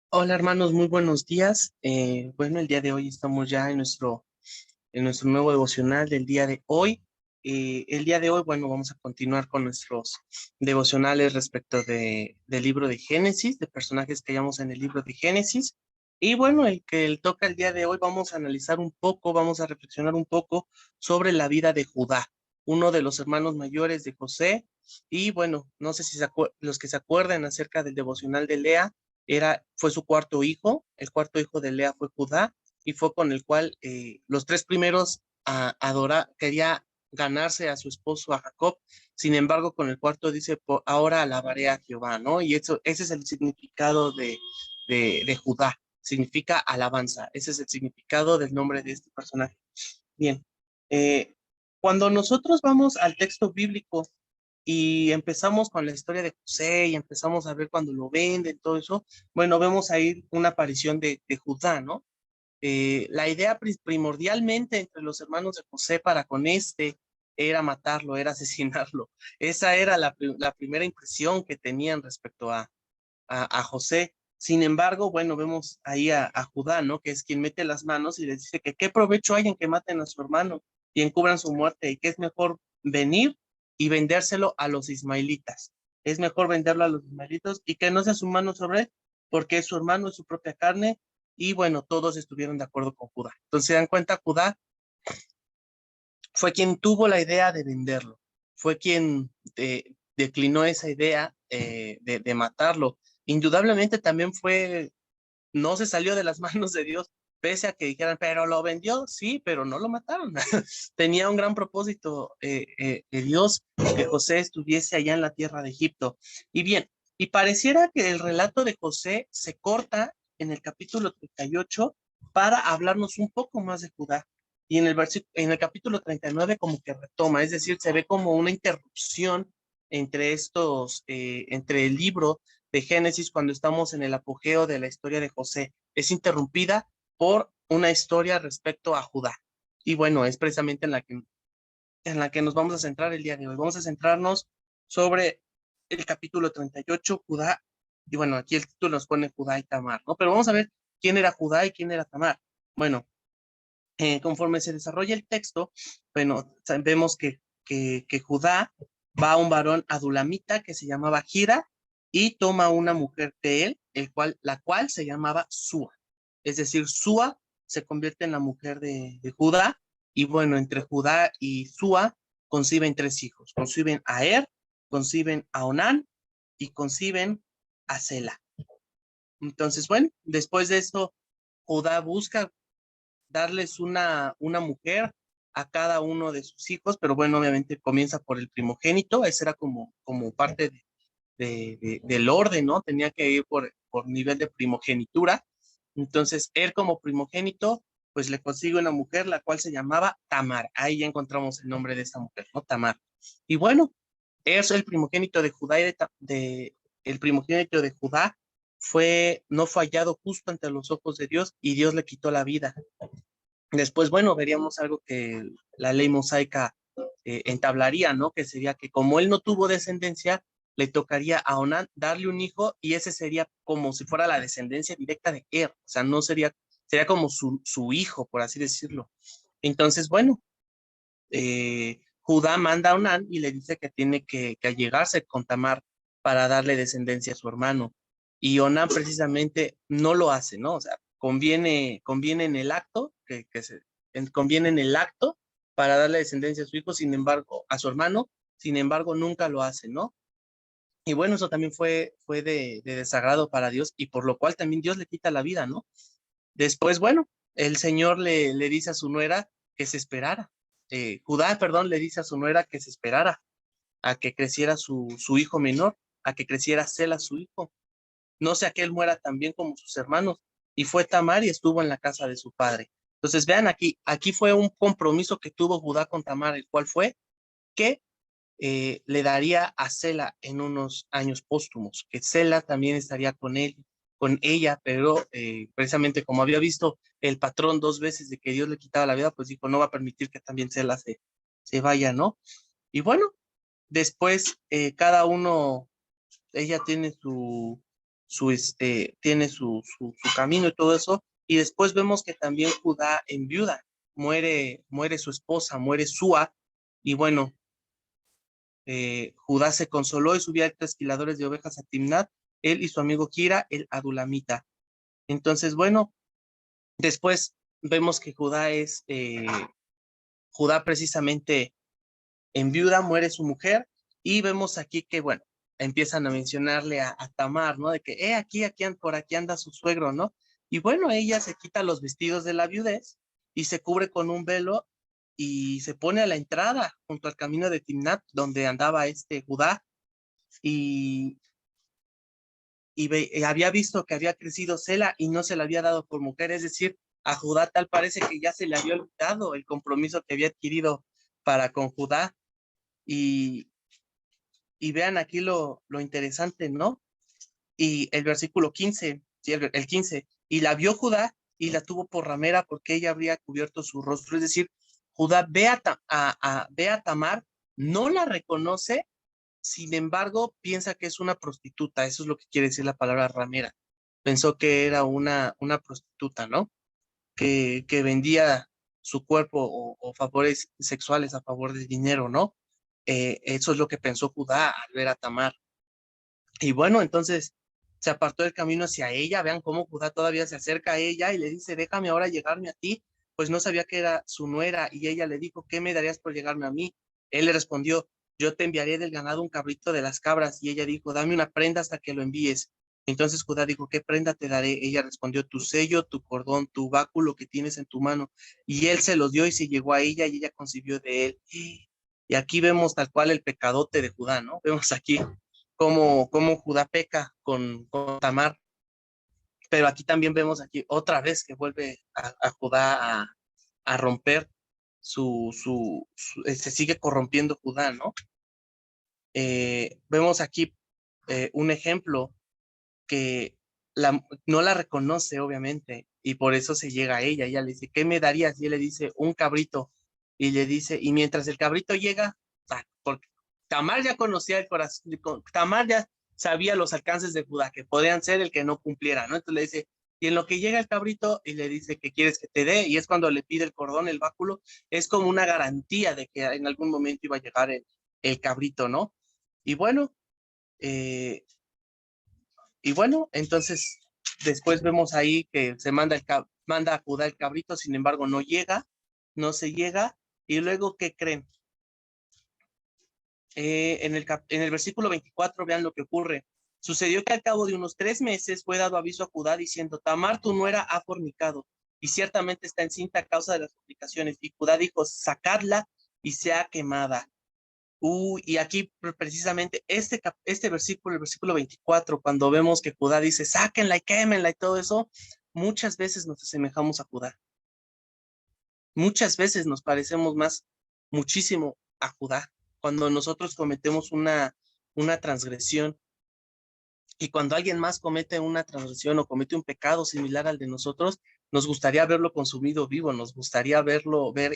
Hola hermanos, muy buenos días. Bueno, el día de hoy estamos ya en nuestro nuevo devocional del día de hoy. El día de hoy, bueno, vamos a continuar con nuestros devocionales respecto del libro de Génesis, de personajes que hallamos en el libro de Génesis. Y bueno, el toca el día de hoy, vamos a analizar un poco, vamos a reflexionar un poco sobre la vida de Judá, uno de los hermanos mayores de José. Y bueno, no sé si los que se acuerdan acerca del devocional de Lea fue su cuarto hijo. El cuarto hijo de Lea fue Judá y fue con el cual los tres primeros quería ganarse a su esposo, a Jacob. Sin embargo, con el cuarto dice, ahora alabaré a Jehová, ¿no? Y ese es el significado de Judá, significa alabanza. Ese es el significado del nombre de este personaje. Bien, eh, cuando nosotros vamos al texto bíblico y empezamos con la historia de José y empezamos a ver cuando lo venden, todo eso, bueno, vemos ahí una aparición de Judá, ¿no? La idea primordialmente entre los hermanos de José para con este era matarlo, era asesinarlo. Esa era la primera impresión que tenían respecto a José. Sin embargo, bueno, vemos ahí a Judá, ¿no? Que es quien mete las manos y les dice que qué provecho hay en que maten a su hermano y encubran su muerte y que es mejor venir y vendérselo a los ismaelitas. Es mejor venderlo a los ismaelitas y que no sea su mano sobre él, porque es su hermano, es su propia carne. Y bueno, todos estuvieron de acuerdo con Judá. Entonces se dan cuenta, Judá fue quien tuvo la idea de venderlo, fue quien declinó esa idea de matarlo. Indudablemente también no se salió de las manos de Dios, pese a que dijeran, pero lo vendió, sí, pero no lo mataron. Tenía un gran propósito de Dios que José estuviese allá en la tierra de Egipto. Y bien, y pareciera que el relato de José se corta en el capítulo 38 para hablarnos un poco más de Judá. Y en el capítulo 39 como que retoma, es decir, se ve como una interrupción entre el libro de Génesis cuando estamos en el apogeo de la historia de José. Es interrumpida por una historia respecto a Judá. Y bueno, es precisamente en la que nos vamos a centrar el día de hoy. Vamos a centrarnos sobre el capítulo 38, Judá. Y bueno, aquí el título nos pone Judá y Tamar, ¿no? Pero vamos a ver quién era Judá y quién era Tamar. Bueno, conforme se desarrolla el texto, bueno, vemos que Judá va a un varón adulamita que se llamaba Gira y toma una mujer de él, la cual se llamaba Sua. Es decir, Sua se convierte en la mujer de Judá y bueno, entre Judá y Sua conciben tres hijos. Conciben a Er, conciben a Onán y conciben a Sela. Entonces, bueno, después de esto, Judá busca darles una mujer a cada uno de sus hijos, pero bueno, obviamente comienza por el primogénito, ese era como parte del orden, ¿no? Tenía que ir por nivel de primogenitura. Entonces, él como primogénito, pues le consigue una mujer, la cual se llamaba Tamar. Ahí ya encontramos el nombre de esa mujer, ¿no? Tamar. Y bueno, es el primogénito de Judá el primogénito de Judá no fue hallado justo ante los ojos de Dios y Dios le quitó la vida. Después, bueno, veríamos algo que la ley mosaica entablaría, ¿no? Que sería que como él no tuvo descendencia, le tocaría a Onán darle un hijo y ese sería como si fuera la descendencia directa de Er, o sea, no sería como su hijo, por así decirlo. Entonces, bueno, Judá manda a Onán y le dice que tiene que allegarse con Tamar para darle descendencia a su hermano. Y Onán precisamente no lo hace, ¿no? O sea, conviene en el acto, conviene en el acto para darle descendencia a su hijo, sin embargo, a su hermano, sin embargo, nunca lo hace, ¿no? Y bueno, eso también fue de desagrado para Dios y por lo cual también Dios le quita la vida, ¿no? Después, bueno, el Señor le dice a su nuera que se esperara. Judá, perdón, le dice a su nuera que se esperara a que creciera su hijo menor, a que creciera Sela su hijo. No sea que él muera también como sus hermanos. Y fue Tamar y estuvo en la casa de su padre. Entonces, vean aquí fue un compromiso que tuvo Judá con Tamar, el cual fue que le daría a Sela en unos años póstumos, que Sela también estaría con ella, pero precisamente como había visto el patrón dos veces de que Dios le quitaba la vida, pues dijo, no va a permitir que también Sela se vaya, ¿no? Y bueno, después cada uno, ella tiene tiene su camino y todo eso, y después vemos que también Judá enviuda, muere su esposa, muere Súa, y bueno, Judá se consoló y subió a esquiladores de ovejas a Timnat, él y su amigo Kira, el Adulamita. Entonces, bueno, después vemos que Judá precisamente enviuda, muere su mujer, y vemos aquí que, bueno, empiezan a mencionarle a Tamar, ¿no? De que, por aquí anda su suegro, ¿no? Y bueno, ella se quita los vestidos de la viudez y se cubre con un velo y se pone a la entrada junto al camino de Timnat, donde andaba Judá, y, había visto que había crecido Sela y no se la había dado por mujer, es decir, a Judá tal parece que ya se le había olvidado el compromiso que había adquirido para con Judá, y, y vean aquí lo interesante, ¿no? Y el versículo 15, sí, el 15, y la vio Judá y la tuvo por ramera porque ella habría cubierto su rostro, es decir, Judá ve a Tamar, no la reconoce, sin embargo, piensa que es una prostituta, eso es lo que quiere decir la palabra ramera. Pensó que era una prostituta, ¿no? Que vendía su cuerpo o favores sexuales a favor del dinero, ¿no? Eso es lo que pensó Judá al ver a Tamar. Y bueno, entonces se apartó del camino hacia ella. Vean cómo Judá todavía se acerca a ella y le dice, déjame ahora llegarme a ti, pues no sabía que era su nuera. Y ella le dijo, ¿qué me darías por llegarme a mí? Él le respondió, yo te enviaré del ganado un cabrito de las cabras. Y ella dijo, dame una prenda hasta que lo envíes. Entonces Judá dijo, ¿qué prenda te daré? Ella respondió, tu sello, tu cordón, tu báculo que tienes en tu mano. Y él se los dio y se llegó a ella y ella concibió de él. Y aquí vemos tal cual el pecadote de Judá, ¿no? Vemos aquí cómo Judá peca con Tamar, pero aquí también vemos aquí otra vez que vuelve a Judá a romper se sigue corrompiendo Judá, ¿no? Vemos aquí un ejemplo que no la reconoce, obviamente, y por eso se llega a ella. Ella le dice, ¿qué me darías? Y él le dice, un cabrito. Y le dice, y mientras el cabrito llega, porque Tamar ya conocía el corazón, Tamar ya sabía los alcances de Judá, que podían ser el que no cumpliera, ¿no? Entonces le dice, y en lo que llega el cabrito y le dice, ¿qué quieres que te dé? Y es cuando le pide el cordón, el báculo, es como una garantía de que en algún momento iba a llegar el cabrito, ¿no? Y bueno, eh, entonces después vemos ahí que se manda a Judá el cabrito, sin embargo no se llega, y luego, ¿qué creen? En el versículo 24, vean lo que ocurre. Sucedió que al cabo de unos 3 meses fue dado aviso a Judá diciendo, Tamar tu nuera ha fornicado, y ciertamente está encinta a causa de las fornicaciones. Y Judá dijo, sacadla y sea quemada. Y aquí precisamente este versículo, el versículo 24, cuando vemos que Judá dice, sáquenla y quémenla y todo eso, muchas veces nos asemejamos a Judá. Muchas veces nos parecemos muchísimo a Judá. Cuando nosotros cometemos una transgresión, y cuando alguien más comete una transgresión o comete un pecado similar al de nosotros, nos gustaría verlo consumido vivo, nos gustaría ver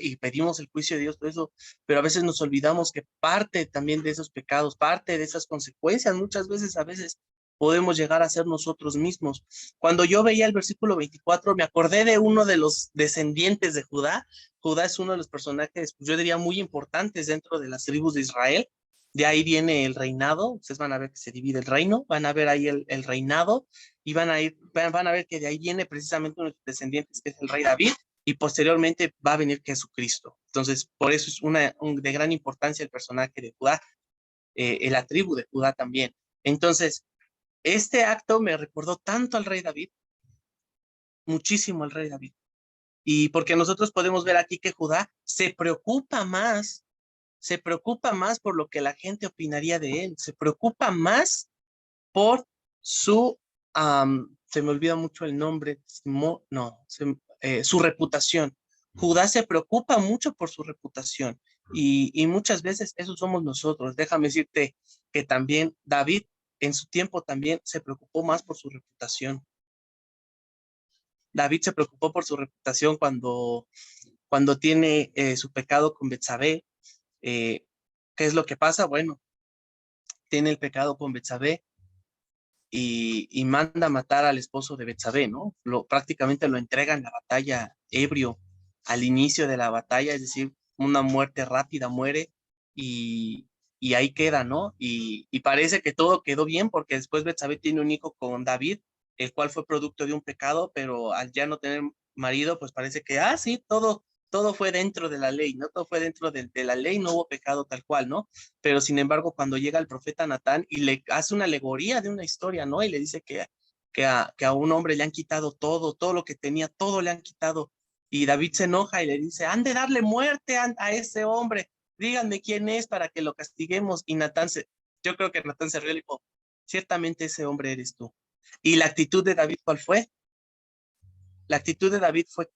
y pedimos el juicio de Dios por eso, pero a veces nos olvidamos que parte también de esos pecados, parte de esas consecuencias, muchas veces, a veces podemos llegar a ser nosotros mismos. Cuando yo veía el versículo 24, me acordé de uno de los descendientes de Judá. Judá es uno de los personajes, yo diría, muy importantes dentro de las tribus de Israel. De ahí viene el reinado. Ustedes van a ver que se divide el reino, van a ver ahí el reinado, y van a ver que de ahí viene precisamente uno de los descendientes, que es el rey David, y posteriormente va a venir Jesucristo. Entonces, por eso es de gran importancia el personaje de Judá, la tribu de Judá también. Entonces, este acto me recordó tanto al rey David, muchísimo al rey David, y porque nosotros podemos ver aquí que Judá se preocupa más por lo que la gente opinaría de él, se preocupa más por se me olvida mucho el nombre, su reputación. Judá se preocupa mucho por su reputación, y muchas veces eso somos nosotros. Déjame decirte que también David en su tiempo también se preocupó más por su reputación. David se preocupó por su reputación cuando tiene su pecado con Betsabé. ¿Qué es lo que pasa? Bueno, tiene el pecado con Betsabé, y manda a matar al esposo de Betsabé, ¿no? Prácticamente lo entrega en la batalla ebrio al inicio de la batalla, es decir, una muerte rápida, muere y ahí queda, ¿no? Y parece que todo quedó bien porque después Betsabé tiene un hijo con David, el cual fue producto de un pecado, pero al ya no tener marido, pues parece que, sí, todo fue dentro de la ley, ¿no? Todo fue dentro de la ley, no hubo pecado tal cual, ¿no? Pero sin embargo, cuando llega el profeta Natán y le hace una alegoría de una historia, ¿no? Y le dice que a un hombre le han quitado todo lo que tenía, todo le han quitado. Y David se enoja y le dice, han de darle muerte a ese hombre, díganme quién es para que lo castiguemos. Y yo creo que Natán se rió y le dijo, ciertamente ese hombre eres tú. Y la actitud de David, ¿cuál fue? La actitud de David fue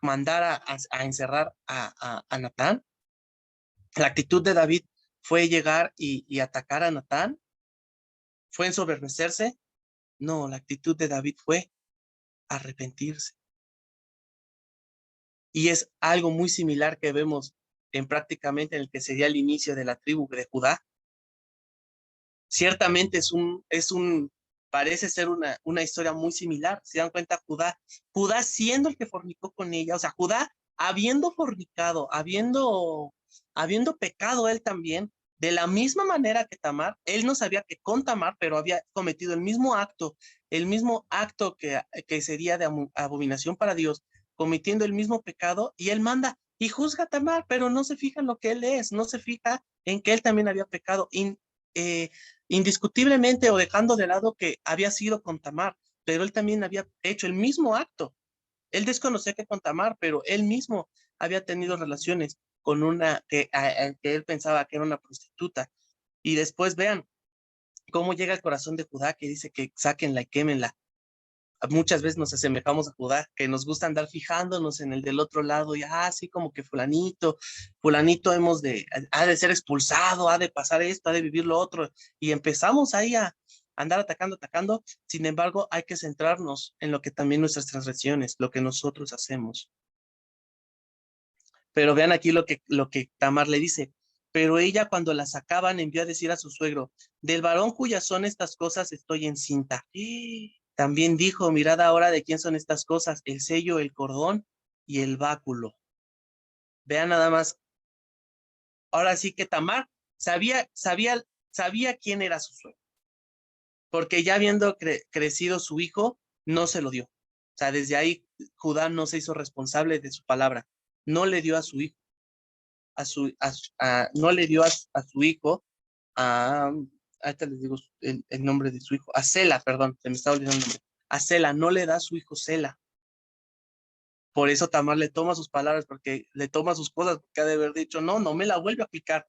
mandar a encerrar a Natán. La actitud de David fue llegar y atacar a Natán. ¿Fue ensoberbecerse? No, la actitud de David fue arrepentirse. Y es algo muy similar que vemos prácticamente en el que sería el inicio de la tribu de Judá. Ciertamente parece ser una historia muy similar. Se dan cuenta, Judá siendo el que fornicó con ella, o sea, Judá habiendo fornicado, habiendo pecado él también, de la misma manera que Tamar, él no sabía que con Tamar, pero había cometido el mismo acto que sería de abominación para Dios, cometiendo el mismo pecado, y él manda y juzga a Tamar, pero no se fija en lo que él es, no se fija en que él también había pecado. Eh, Indiscutiblemente, o dejando de lado que había sido con Tamar, pero él también había hecho el mismo acto. Él desconocía que con Tamar, pero él mismo había tenido relaciones con una que él pensaba que era una prostituta. Y después vean cómo llega el corazón de Judá, que dice que sáquenla y quémenla. Muchas veces nos asemejamos a Judá, que nos gusta andar fijándonos en el del otro lado y así como que fulanito ha de ser expulsado, ha de pasar esto, ha de vivir lo otro, y empezamos ahí a andar atacando. Sin embargo, hay que centrarnos en lo que también nuestras transgresiones, lo que nosotros hacemos. Pero vean aquí lo que Tamar le dice. Pero ella, cuando la sacaban, envió a decir a su suegro, del varón cuyas son estas cosas estoy encinta. También dijo, mirad ahora de quién son estas cosas, el sello, el cordón y el báculo. Vean nada más. Ahora sí que Tamar sabía quién era su suegro, porque ya habiendo crecido su hijo, no se lo dio. O sea, desde ahí Judá no se hizo responsable de su palabra. No le dio a su hijo, no le dio a su hijo, ahorita les digo el nombre de su hijo, a Sela, perdón, se me está olvidando el nombre. A Sela, no le da a su hijo Sela. Por eso Tamar le toma sus palabras, porque le toma sus cosas, porque ha de haber dicho, no me la vuelve a aplicar.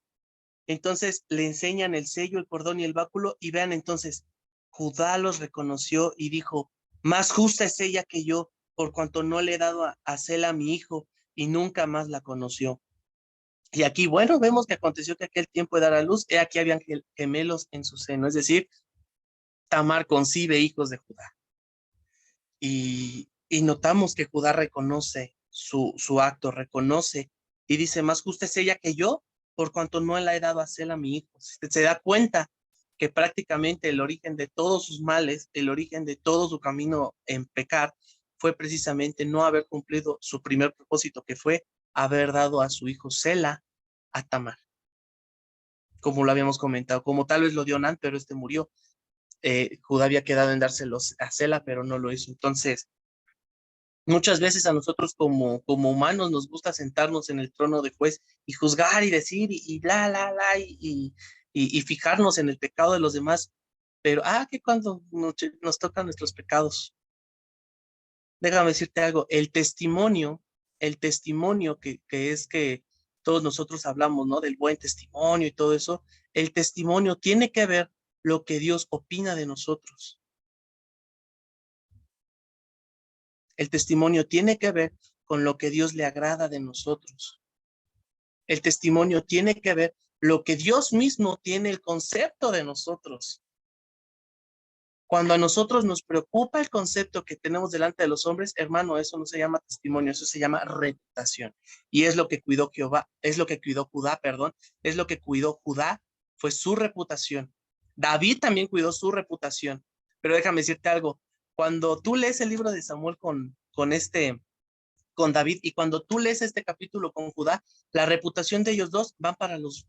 Entonces le enseñan el sello, el cordón y el báculo, y vean entonces, Judá los reconoció y dijo, más justa es ella que yo, por cuanto no le he dado a Sela mi hijo, y nunca más la conoció. Y aquí, bueno, vemos que aconteció que aquel tiempo de dar a luz, aquí habían gemelos en su seno, es decir, Tamar concibe hijos de Judá. Y notamos que Judá reconoce su acto, reconoce y dice, más justa es ella que yo, por cuanto no la he dado a Sela a mi hijo. Se da cuenta que prácticamente el origen de todos sus males, el origen de todo su camino en pecar, fue precisamente no haber cumplido su primer propósito, que fue haber dado a su hijo Sela a Tamar, como lo habíamos comentado, como tal vez lo dio Nan, pero este murió. Judá había quedado en dárselos a Sela, pero no lo hizo. Entonces, muchas veces a nosotros como humanos nos gusta sentarnos en el trono de juez y juzgar y decir y bla, bla, bla, y fijarnos en el pecado de los demás, pero que cuando nos tocan nuestros pecados, déjame decirte algo, el testimonio que es que todos nosotros hablamos, ¿no? Del buen testimonio y todo eso, el testimonio tiene que ver lo que Dios opina de nosotros. El testimonio tiene que ver con lo que Dios le agrada de nosotros. El testimonio tiene que ver lo que Dios mismo tiene el concepto de nosotros. Cuando a nosotros nos preocupa el concepto que tenemos delante de los hombres, hermano, eso no se llama testimonio, eso se llama reputación. Y es lo que cuidó Jehová, es lo que cuidó Judá, perdón, es lo que cuidó Judá, fue su reputación. David también cuidó su reputación. Pero déjame decirte algo, cuando tú lees el libro de Samuel con David, y cuando tú lees este capítulo con Judá, la reputación de ellos dos van para los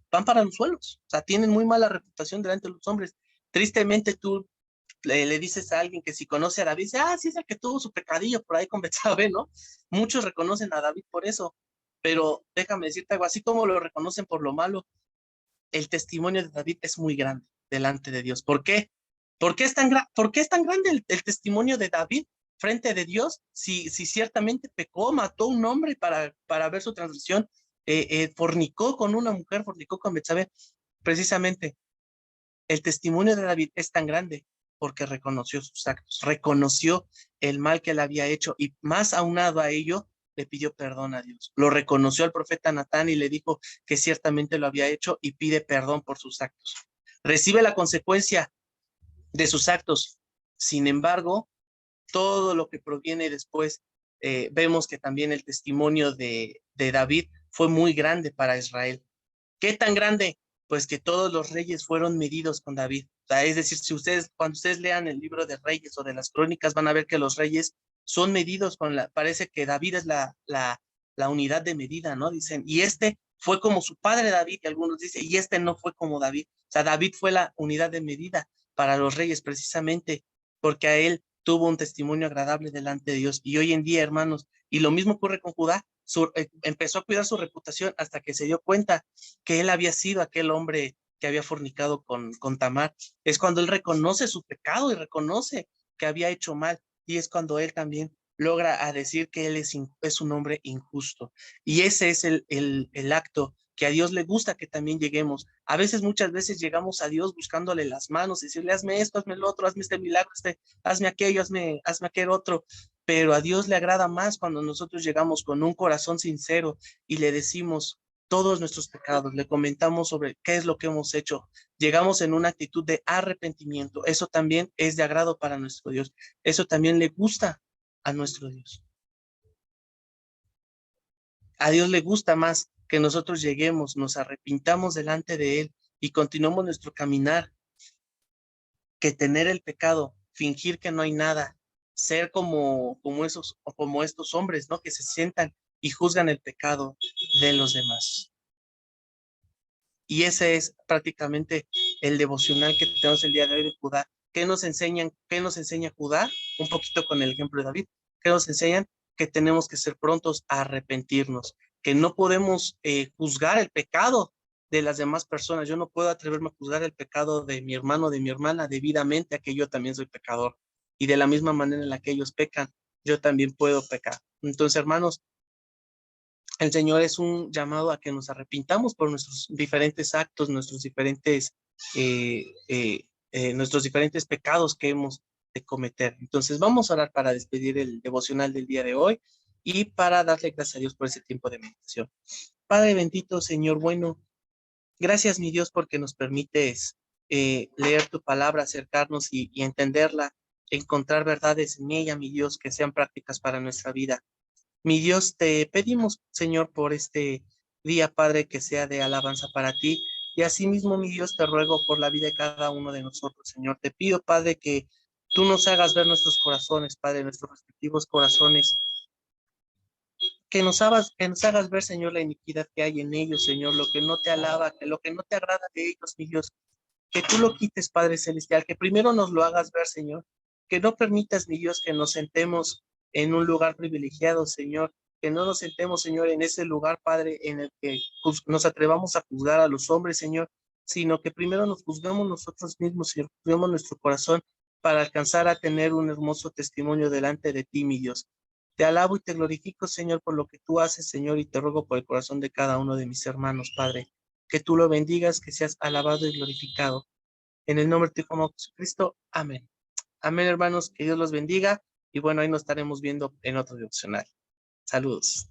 suelos. O sea, tienen muy mala reputación delante de los hombres. Tristemente tú le dices a alguien que si conoce a David, dice, sí es el que tuvo su pecadillo por ahí con Betsabé, ¿no? Muchos reconocen a David por eso, pero déjame decirte algo, así como lo reconocen por lo malo, el testimonio de David es muy grande delante de Dios. ¿Por qué? ¿Por qué es tan grande el testimonio de David frente de Dios si ciertamente pecó, mató a un hombre para ver su transgresión, fornicó con una mujer, fornicó con Betsabé? Precisamente, el testimonio de David es tan grande porque reconoció sus actos, reconoció el mal que él había hecho y más aunado a ello, le pidió perdón a Dios. Lo reconoció al profeta Natán y le dijo que ciertamente lo había hecho y pide perdón por sus actos. Recibe la consecuencia de sus actos. Sin embargo, todo lo que proviene después, vemos que también el testimonio de David fue muy grande para Israel. ¿Qué tan grande? Pues que todos los reyes fueron medidos con David. O sea, es decir, cuando ustedes lean el libro de Reyes o de las Crónicas, van a ver que los reyes son medidos parece que David es la unidad de medida, ¿no? Dicen, y este fue como su padre David, y algunos dicen, y este no fue como David. O sea, David fue la unidad de medida para los reyes precisamente porque a él tuvo un testimonio agradable delante de Dios. Y hoy en día, hermanos, y lo mismo ocurre con Judá, empezó a cuidar su reputación hasta que se dio cuenta que él había sido aquel hombre que había fornicado con Tamar. Es cuando él reconoce su pecado y reconoce que había hecho mal. Y es cuando él también logra a decir que él es un hombre injusto. Y ese es el acto que a Dios le gusta que también lleguemos. A veces, muchas veces llegamos a Dios buscándole las manos, decirle, hazme esto, hazme el otro, hazme este milagro, hazme aquello, hazme aquel otro. Pero a Dios le agrada más cuando nosotros llegamos con un corazón sincero y le decimos todos nuestros pecados, le comentamos sobre qué es lo que hemos hecho, llegamos en una actitud de arrepentimiento. Eso también es de agrado para nuestro Dios. Eso también le gusta a nuestro Dios. A Dios le gusta más que nosotros lleguemos, nos arrepintamos delante de Él y continuemos nuestro caminar, que tener el pecado, fingir que no hay nada, ser como estos hombres, ¿no? Que se sientan y juzgan el pecado de los demás. Y ese es prácticamente el devocional que tenemos el día de hoy de Judá. Qué nos enseña Judá? Un poquito con el ejemplo de David. ¿Qué nos enseñan? Que tenemos que ser prontos a arrepentirnos, que no podemos juzgar el pecado de las demás personas. Yo no puedo atreverme a juzgar el pecado de mi hermano, de mi hermana, debidamente a que yo también soy pecador. Y de la misma manera en la que ellos pecan, yo también puedo pecar. Entonces, hermanos, el Señor es un llamado a que nos arrepintamos por nuestros diferentes actos, eh, eh, nuestros diferentes pecados que hemos de cometer. Entonces vamos a orar para despedir el devocional del día de hoy y para darle gracias a Dios por ese tiempo de meditación. Padre bendito, Señor bueno, gracias mi Dios porque nos permites leer tu palabra, acercarnos y entenderla, encontrar verdades en ella, mi Dios, que sean prácticas para nuestra vida. Mi Dios, te pedimos, Señor, por este día, Padre, que sea de alabanza para ti. Y asimismo, mi Dios, te ruego por la vida de cada uno de nosotros, Señor. Te pido, Padre, que tú nos hagas ver nuestros corazones, Padre, nuestros respectivos corazones. Que nos hagas ver, Señor, la iniquidad que hay en ellos, Señor, lo que no te alaba, que lo que no te agrada de ellos, mi Dios. Que tú lo quites, Padre Celestial, que primero nos lo hagas ver, Señor, que no permitas, mi Dios, que nos sentemos en un lugar privilegiado, Señor, que no nos sentemos, Señor, en ese lugar, Padre, en el que nos atrevamos a juzgar a los hombres, Señor, sino que primero nos juzgamos nosotros mismos, Señor, juzgamos nuestro corazón para alcanzar a tener un hermoso testimonio delante de ti, mi Dios. Te alabo y te glorifico, Señor, por lo que tú haces, Señor, y te ruego por el corazón de cada uno de mis hermanos, Padre. Que tú lo bendigas, que seas alabado y glorificado. En el nombre de tu Hijo Jesucristo, amén. Amén, hermanos, que Dios los bendiga. Y bueno, ahí nos estaremos viendo en otro devocional. Saludos.